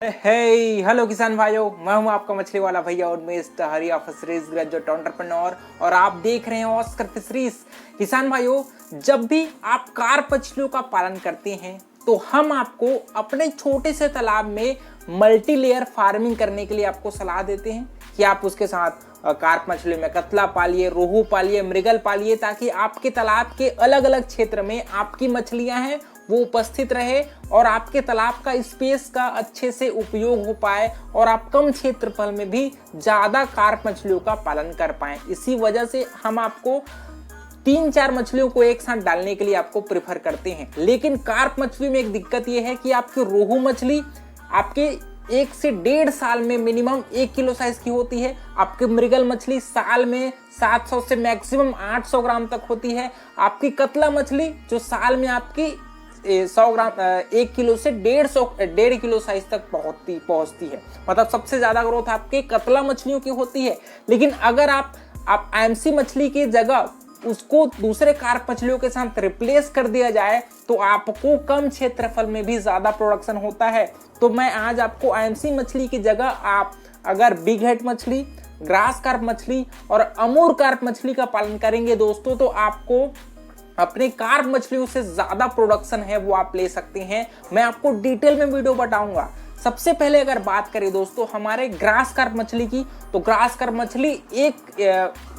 Hello किसान भाइयों, मैं हूं आपका मछली वाला भैया और मिस्टर हरिया फिशरीज ग्रेजुएट एंटरप्रेन्योर और आप देख रहे हैं ऑस्कर फिशरीज। किसान भाइयों, जब भी आप कार्प मछलियों का पालन करते हैं तो हम आपको अपने छोटे से तालाब में मल्टी लेयर फार्मिंग करने के लिए आपको सलाह देते हैं कि आप उसके साथ कार्प मछली में कतला पालिए, रोहू पालिए, मृगल पालिए, ताकि आपके तालाब के अलग अलग क्षेत्र में आपकी मछलियां हैं वो उपस्थित रहे और आपके तालाब का स्पेस का अच्छे से उपयोग हो पाए और आप कम क्षेत्रफल में भी ज्यादा कार्प मछलियों का पालन कर पाएं। इसी वजह से हम आपको 3-4 मछलियों को एक साथ डालने के लिए आपको प्रेफर करते हैं। लेकिन कार्प मछली में एक दिक्कत यह है कि आपकी रोहू मछली आपके 1 से 1.5 साल में मिनिमम 1 किलो साइज की होती है। आपकी मृगल मछली साल में 700 से मैक्सिमम 800 ग्राम तक होती है। आपकी कतला मछली जो साल में आपकी 100 ग्राम 1 किलो से 1.5 किलो साइज तक पहुंचती है। मतलब सबसे ज्यादा ग्रोथ आपके कतला मछलियों की होती है। लेकिन अगर आप एमसी मछली की जगह उसको दूसरे कार्प मछलियों के साथ रिप्लेस कर दिया जाए तो आपको कम क्षेत्रफल में भी ज्यादा प्रोडक्शन होता है। तो मैं आज आपको एमसी मछली की जगह आप अगर बिग हेड मछली, ग्रास कार्प मछली और अमूर कार्प मछली का पालन करेंगे दोस्तों, तो आपको अपने कार्प मछलियों से ज्यादा प्रोडक्शन है वो आप ले सकते हैं। मैं आपको डिटेल में वीडियो बताऊंगा। सबसे पहले अगर बात करें दोस्तों हमारे ग्रास कार्प मछली की, तो ग्रास कार्प मछली एक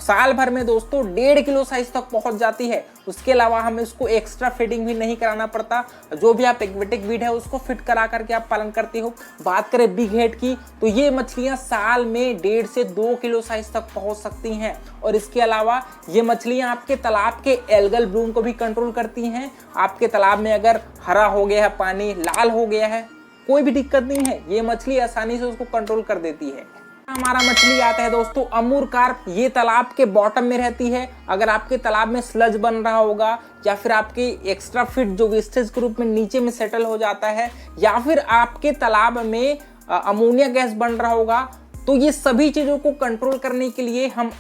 साल भर में दोस्तों 1.5 किलो साइज तक पहुंच जाती है। उसके अलावा हमें उसको एक्स्ट्रा फीडिंग भी नहीं कराना पड़ता। जो भी आप एक्वेटिक फीड है उसको फिट करा करके आप पालन करते हो। बात करें बिग हेड की, तो ये मछलियां साल में 1.5 से 2 किलो साइज तक पहुंच सकती हैं। और इसके अलावा ये मछलियां आपके तालाब के एल्गल ब्लूम को भी कंट्रोल करती हैं। आपके तालाब में अगर हरा हो गया है, पानी लाल हो गया है, कोई भी दिक्कत नहीं है, ये मछली आसानी से उसको कंट्रोल कर देती है। हमारा मछली आता है दोस्तों अमूर कार्प। ये तालाब के बॉटम में रहती है। अगर आपके तालाब में स्लज बन रहा होगा या फिर आपकी एक्स्ट्रा फिट जो वेस्टेज के रूप में नीचे में सेटल हो जाता है या फिर आपके तालाब में अमोनिया गैस बन रहा होगा, तो ये सभी चीजों को कंट्रोल करने के लिए हम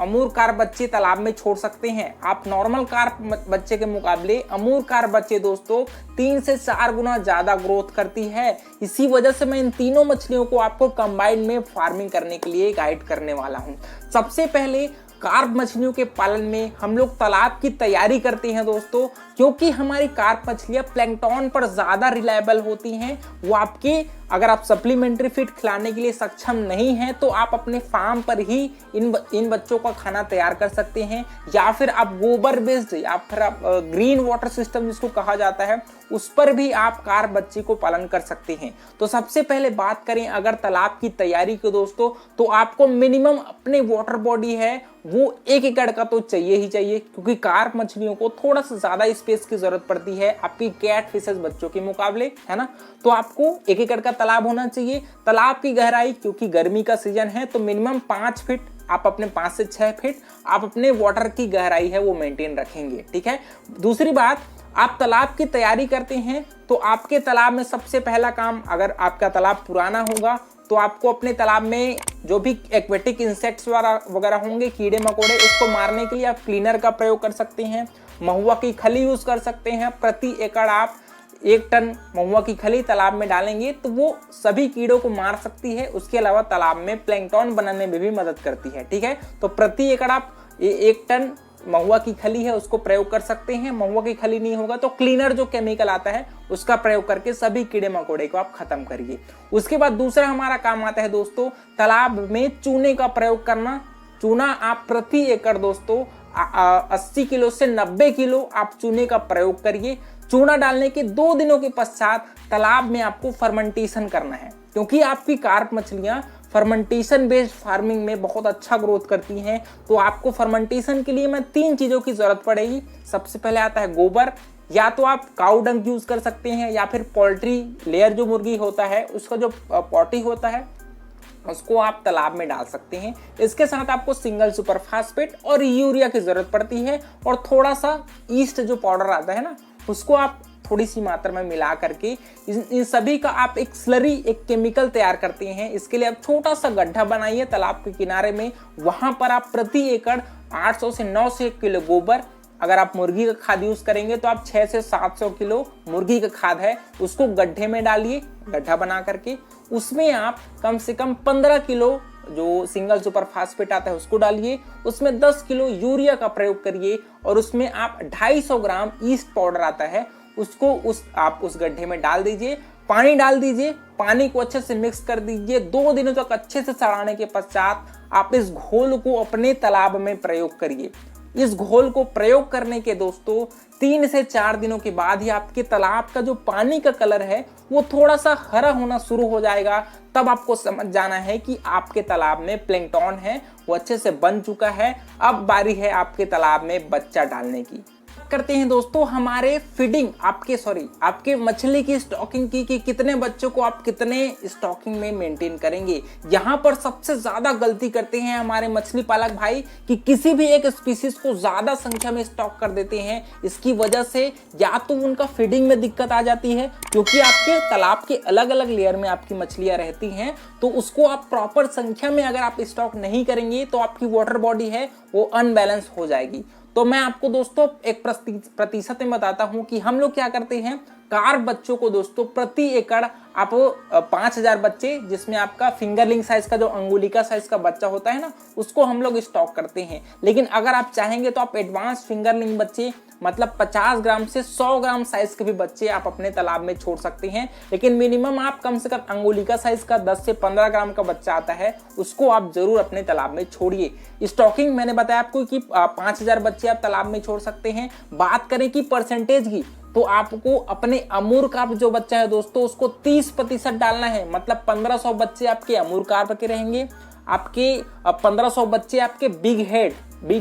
अमूर कार्प बच्चे तालाब में छोड़ सकते हैं। आप नॉर्मल कार्प बच्चे के मुकाबले अमूर कार्प बच्चे दोस्तों 3 से 4 गुना ज्यादा ग्रोथ करती है। इसी वजह से मैं इन तीनों मछलियों को आपको कंबाइंड में फार्मिंग करने के लिए गाइड करने वाला हूं। सबसे पहले कार्प मछलियों के पालन में हम लोग तालाब की तैयारी करते हैं दोस्तों, क्योंकि हमारी कार्प मछलियां प्लैंकटन पर ज्यादा रिलायबल होती हैं। वो आपके अगर आप सप्लीमेंट्री फीड खिलाने के लिए सक्षम नहीं हैं तो आप अपने फार्म पर ही इन बच्चों का खाना तैयार कर सकते हैं, या फिर आप गोबर बेस्ड या फिर आप ग्रीन वाटर सिस्टम जिसको कहा जाता है उस पर भी आप कार्प बच्चे को पालन कर सकते हैं। तो सबसे पहले बात करें अगर तालाब की तैयारी की दोस्तों, तो आपको मिनिमम अपने वाटर बॉडी है वो 1 एकड़ का तो चाहिए ही चाहिए, क्योंकि कार्प मछलियों को थोड़ा सा ज्यादा स्पेस की जरूरत पड़ती है आपकी कैट फिशेस बच्चों के मुकाबले, है ना। तो आपको 1 एकड़ का तालाब होना चाहिए। तालाब की गहराई, क्योंकि गर्मी का सीजन है, तो मिनिमम 5 फीट आप अपने 5 से 6 फीट आप अपने वाटर की गहराई है वो मेंटेन रखेंगे, ठीक है। दूसरी बात, आप तालाब की तैयारी करते हैं तो आपके तालाब में सबसे पहला काम, अगर आपका तालाब पुराना होगा तो आपको अपने तालाब में जो भी एक्वेटिक इंसेक्ट्स वगैरह होंगे, कीड़े मकोड़े, उसको मारने के लिए आप क्लीनर का प्रयोग कर सकते हैं। महुआ की खली यूज कर सकते हैं। प्रति एकड़ आप 1 टन महुआ की खली तालाब में डालेंगे तो वो सभी कीड़ों को मार सकती है। उसके अलावा तालाब में प्लैंकटन बनाने में भी मदद करती है, ठीक है। तो प्रति एकड़ आप 1 टन महुआ की खली है उसको प्रयोग कर सकते हैं। महुआ की खली नहीं होगा तो क्लीनर जो केमिकल आता है उसका प्रयोग करके सभी कीड़े मकोड़े को आप खत्म करिए। उसके बाद दूसरा हमारा काम आता है दोस्तों तालाब में चूने का प्रयोग करना। चूना आप प्रति एकड़ दोस्तों 80 किलो से 90 किलो आप चूने का प्रयोग करिए। चूना डालने के 2 दिनों के पश्चात तालाब में आपको फर्मेंटेशन करना है, क्योंकि आपकी कार्प मछलियां फर्मेंटेशन बेस्ड फार्मिंग में बहुत अच्छा ग्रोथ करती हैं। तो आपको फर्मेंटेशन के लिए मैं 3 चीजों की जरूरत पड़ेगी। सबसे पहले आता है गोबर, या तो आप काऊ डंग यूज कर सकते हैं या फिर पोल्ट्री लेयर जो मुर्गी होता है उसका जो पॉटी होता है उसको आप तालाब में डाल सकते हैं। इसके साथ आपको सिंगल सुपर फास्फेट और यूरिया की जरूरत पड़ती है, और थोड़ा सा ईस्ट जो पाउडर आता है ना उसको आप थोड़ी सी मात्रा में मिला करके इन सभी का आप एक स्लरी, एक केमिकल तैयार करते हैं। इसके लिए आप छोटा सा गड्ढा बनाइए तालाब के किनारे में। वहां पर आप प्रति एकड़ 800 से 900 किलो गोबर, अगर आप मुर्गी का खाद यूज करेंगे तो आप 600 से 700 किलो मुर्गी का खाद है उसको गड्ढे में डालिए, गड्ढा बना करके उसमें आप कम से कम 15 किलो जो सिंगल सुपर फास्फेट आता है उसको डालिए, उसमें 10 किलो यूरिया का प्रयोग करिए और उसमें आप 250 ग्राम ईस्ट पाउडर आता है उसको आप उस गड्ढे में डाल दीजिए, पानी डाल दीजिए, पानी को अच्छे से मिक्स कर दीजिए। 2 दिनों तक अच्छे से सड़ाने के पश्चात आप इस घोल को अपने तालाब में प्रयोग करिए। इस घोल को प्रयोग करने के दोस्तों 3 से 4 दिनों के बाद ही आपके तालाब का जो पानी का कलर है वो थोड़ा सा हरा होना शुरू हो जाएगा। तब आपको समझ जाना है कि आपके तालाब में प्लैंकटन है वो अच्छे से बन चुका है। अब बारी है आपके तालाब में बच्चा डालने की। करते हैं दोस्तों हमारे फीडिंग आपके मछली की स्टॉकिंग की कि कितने बच्चों को आप कितने स्टॉकिंग में मेंटेन करेंगे। यहाँ पर सबसे ज्यादा गलती करते हैं हमारे मछली पालक भाई कि किसी भी एक स्पीसीज को ज्यादा संख्या में स्टॉक कर देते हैं। इसकी वजह से या तो उनका फीडिंग में दिक्कत आ जाती है क्योंकि आपके तालाब के अलग अलग लेयर में आपकी मछलियां रहती हैं, तो उसको आप प्रॉपर संख्या में अगर आप स्टॉक नहीं करेंगे तो आपकी वाटर बॉडी है वो अनबैलेंस हो जाएगी। तो मैं आपको दोस्तों एक प्रतिशत में बताता हूं कि हम लोग क्या करते हैं। कार्प बच्चों को दोस्तों प्रति एकड़ आप 5000 बच्चे जिसमें आपका फिंगरलिंग साइज का जो अंगुलिका साइज का बच्चा होता है ना उसको हम लोग स्टॉक करते हैं। लेकिन अगर आप चाहेंगे तो आप एडवांस फिंगरलिंग बच्चे मतलब 50 ग्राम से 100 ग्राम साइज के भी बच्चे आप अपने तालाब में छोड़ सकते हैं। लेकिन मिनिमम आप कम से कम अंगुलिका साइज का 10 से 15 ग्राम का बच्चा आता है उसको आप जरूर अपने तालाब में छोड़िए। स्टॉकिंग मैंने बताया आपको कि 5000 बच्चे आप तालाब में छोड़ सकते हैं। बात करें कि परसेंटेज की तो आपको अपने अमूर कार्प जो बच्चा है दोस्तों उसको 30% डालना है। मतलब 1500 बच्चे आपके अमूर कार्प के रहेंगे, आपके 1500 बच्चे आपके बिग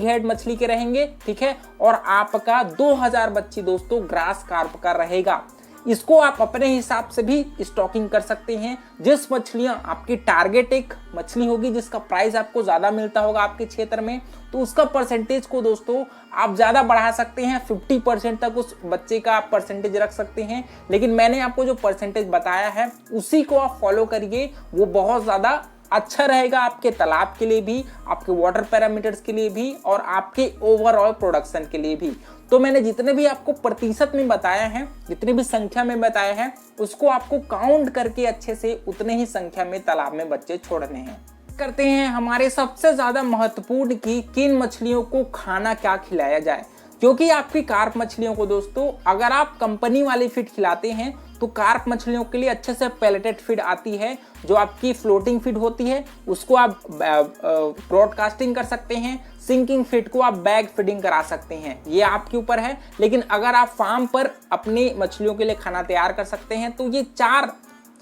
हेड मछली के रहेंगे, ठीक है, और आपका 2000 बच्ची दोस्तों ग्रास कार्प का रहेगा। इसको आप अपने हिसाब से भी स्टॉकिंग कर सकते हैं। जिस मछलियां आपकी टारगेट एक मछली होगी जिसका प्राइस आपको ज्यादा मिलता होगा आपके क्षेत्र में तो उसका परसेंटेज को दोस्तों आप ज्यादा बढ़ा सकते हैं। 50% तक उस बच्चे का आप परसेंटेज रख सकते हैं। लेकिन मैंने आपको जो परसेंटेज बताया है उसी को आप फॉलो करिए, वो बहुत ज्यादा अच्छा रहेगा आपके तालाब के लिए भी, आपके वाटर पैरामीटर्स के लिए भी और आपके ओवरऑल प्रोडक्शन के लिए भी। तो मैंने जितने भी आपको प्रतिशत में बताया है, जितनी भी संख्या में बताया है उसको आपको काउंट करके अच्छे से उतने ही संख्या में तालाब में बच्चे छोड़ने हैं। करते हैं हमारे सबसे ज्यादा महत्वपूर्ण की किन मछलियों को खाना क्या खिलाया जाए। क्योंकि आपकी कार्प मछलियों को दोस्तों अगर आप कंपनी वाली फीड खिलाते हैं तो कार्प मछलियों के लिए अच्छे से पैलेटेड फीड आती है जो आपकी फ्लोटिंग फीड होती है उसको आप ब्रॉडकास्टिंग कर सकते हैं। सिंकिंग फीड को आप बैग फीडिंग करा सकते हैं, ये आपके ऊपर है। लेकिन अगर आप फार्म पर अपने मछलियों के लिए खाना तैयार कर सकते हैं तो ये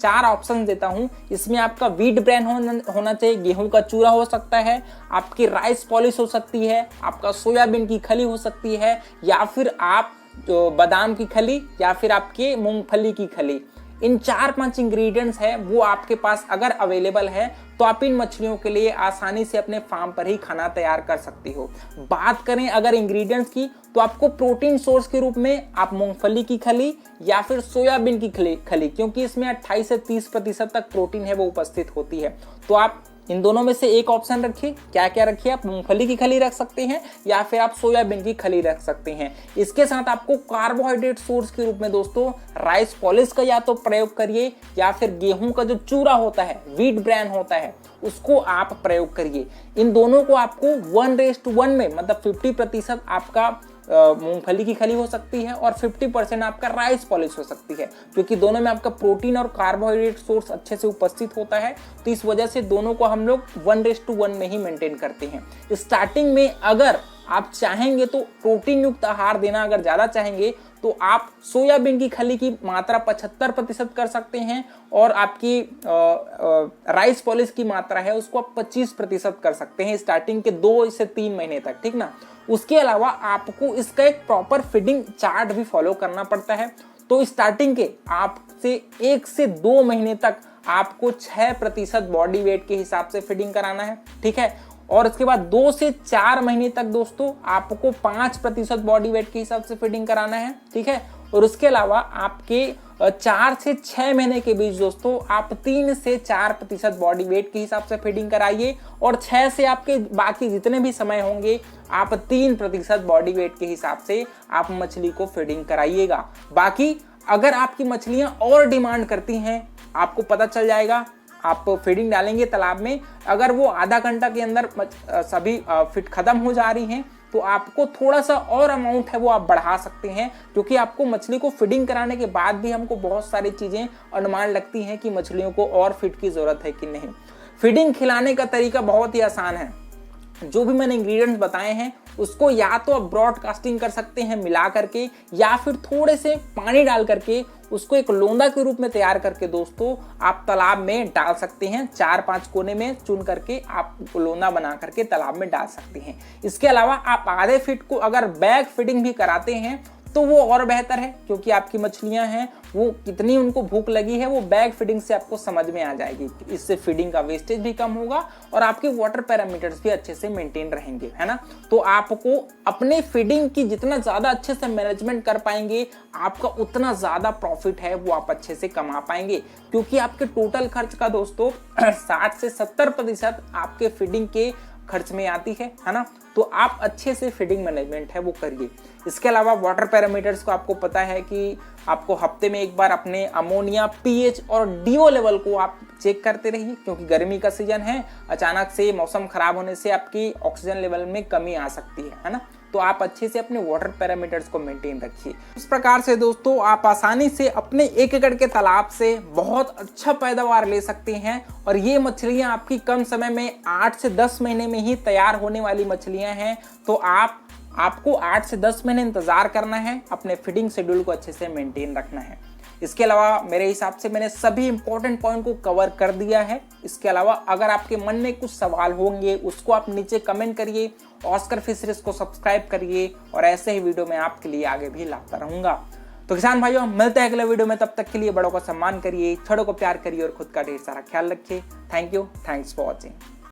चार ऑप्शन देता हूं। इसमें आपका व्हीट ब्रेन होना चाहिए, गेहूं का चूरा हो सकता है, आपकी राइस पॉलिश हो सकती है, आपका सोयाबीन की खली हो सकती है, या फिर आप जो बादाम की खली या फिर आपके मूंगफली की खली। इन 4-5 इंग्रेडिएंट्स है वो आपके पास अगर अवेलेबल है तो आप इन मछलियों के लिए आसानी से अपने फार्म पर ही खाना तैयार कर सकती हो। बात करें अगर इंग्रेडिएंट्स की तो आपको प्रोटीन सोर्स के रूप में आप मूंगफली की खली या फिर सोयाबीन की खली क्योंकि इसमें 28 से 30% तक प्रोटीन है वो उपस्थित होती है। तो आप इन दोनों में से एक ऑप्शन रखिए। क्या क्या रखिए, आप मूंगफली की खली रख सकते हैं या फिर आप सोयाबीन की खली रख सकते हैं। इसके साथ आपको कार्बोहाइड्रेट सोर्स के रूप में दोस्तों राइस पॉलिश का या तो प्रयोग करिए या फिर गेहूं का जो चूरा होता है, व्हीट ब्रेन होता है, उसको आप प्रयोग करिए। इन दोनों को आपको 1:1 में मतलब 50% आपका मूंगफली की खली हो सकती है और 50% आपका राइस पॉलिश हो सकती है क्योंकि दोनों में आपका प्रोटीन और कार्बोहाइड्रेट सोर्स अच्छे से उपस्थित होता है। तो इस वजह से दोनों को हम लोग 1:1 में ही मेंटेन करते हैं। स्टार्टिंग में अगर आप चाहेंगे तो प्रोटीन युक्त आहार देना अगर ज्यादा चाहेंगे तो आप सोयाबीन की खली की मात्रा 75% कर सकते हैं और आपकी राइस पॉलिश की मात्रा है उसको आप 25% कर सकते हैं स्टार्टिंग के 2 से 3 महीने तक, ठीक ना। उसके अलावा आपको इसका एक प्रॉपर फीडिंग चार्ट भी फॉलो करना पड़ता है। तो स्टार्टिंग के आपसे 1 से 2 महीने तक आपको 6% बॉडी वेट के हिसाब से फीडिंग कराना है, ठीक है। और इसके बाद 2 से 4 महीने तक दोस्तों आपको 5% बॉडी वेट के हिसाब से फीडिंग कराना है, ठीक है। और उसके अलावा आपके 4 से 6 महीने के बीच दोस्तों आप 3 से 4% बॉडी वेट के हिसाब से फीडिंग कराइए, और 6 से आपके बाकी जितने भी समय होंगे आप 3% बॉडी वेट के हिसाब से आप मछली को फीडिंग कराइएगा। बाकी अगर आपकी मछलियां और डिमांड करती हैं, आपको पता चल जाएगा, आप फीडिंग डालेंगे तालाब में, अगर वो आधा घंटा के अंदर सभी फीड खत्म हो जा रही हैं तो आपको थोड़ा सा और अमाउंट है वो आप बढ़ा सकते हैं, क्योंकि आपको मछली को फीडिंग कराने के बाद भी हमको बहुत सारी चीज़ें अनुमान लगती हैं कि मछलियों को और फीड की ज़रूरत है कि नहीं। फीडिंग खिलाने का तरीका बहुत ही आसान है। जो भी मैंने इंग्रेडिएंट्स बताए हैं उसको या तो आप ब्रॉडकास्टिंग कर सकते हैं मिला करके, या फिर थोड़े से पानी डाल करके उसको एक लोंदा के रूप में तैयार करके दोस्तों आप तालाब में डाल सकते हैं। 4-5 कोने में चुन करके आप लोंदा बना करके तालाब में डाल सकते हैं। इसके अलावा आप आधे फीट को अगर बैग फीडिंग भी कराते हैं तो वो और बेहतर है, क्योंकि आपकी मछलियां हैं वो कितनी उनको भूख लगी है वो बैग फीडिंग से आपको समझ में आ जाएगी। इससे फीडिंग का वेस्टेज भी कम होगा और आपके वाटर पैरामीटर्स भी अच्छे से मेंटेन रहेंगे, है ना। तो आपको अपने फीडिंग की जितना ज्यादा अच्छे से मैनेजमेंट कर पाएंगे, आपका उतना ज्यादा प्रॉफिट है वो आप अच्छे से कमा पाएंगे, क्योंकि आपके टोटल खर्च का दोस्तों 60 से 70% आपके फीडिंग के खर्च में आती है ना। तो आप अच्छे से फीडिंग मैनेजमेंट है वो करिए। इसके अलावा वाटर पैरामीटर्स को आपको पता है कि आपको हफ्ते में एक बार अपने अमोनिया, पीएच और डीओ लेवल को आप चेक करते रहिए, क्योंकि गर्मी का सीजन है, अचानक से मौसम खराब होने से आपकी ऑक्सीजन लेवल में कमी आ सकती है ना। तो आप अच्छे से अपने वाटर पैरामीटर्स को मेंटेन रखिए। इस प्रकार से दोस्तों आप आसानी से अपने 1 एकड़ के तालाब से बहुत अच्छा पैदावार ले सकते हैं, और ये मछलियां आपकी कम समय में 8 से 10 महीने में ही तैयार होने वाली मछलियां हैं। तो आपको 8 से 10 महीने इंतजार करना है, अपने फीडिंग शेड्यूल को अच्छे से मेंटेन रखना है। इसके अलावा मेरे हिसाब से मैंने सभी इंपॉर्टेंट पॉइंट को कवर कर दिया है। इसके अलावा अगर आपके मन में कुछ सवाल होंगे उसको आप नीचे कमेंट करिए, ऑस्कर फिशरीज को सब्सक्राइब करिए, और ऐसे ही वीडियो मैं आपके लिए आगे भी लाता रहूंगा। तो किसान भाइयों मिलते हैं अगले वीडियो में, तब तक के लिए बड़ों का सम्मान करिए, छोटों को प्यार करिए और खुद का ढेर सारा ख्याल रखिए। Thank you, thanks for watching.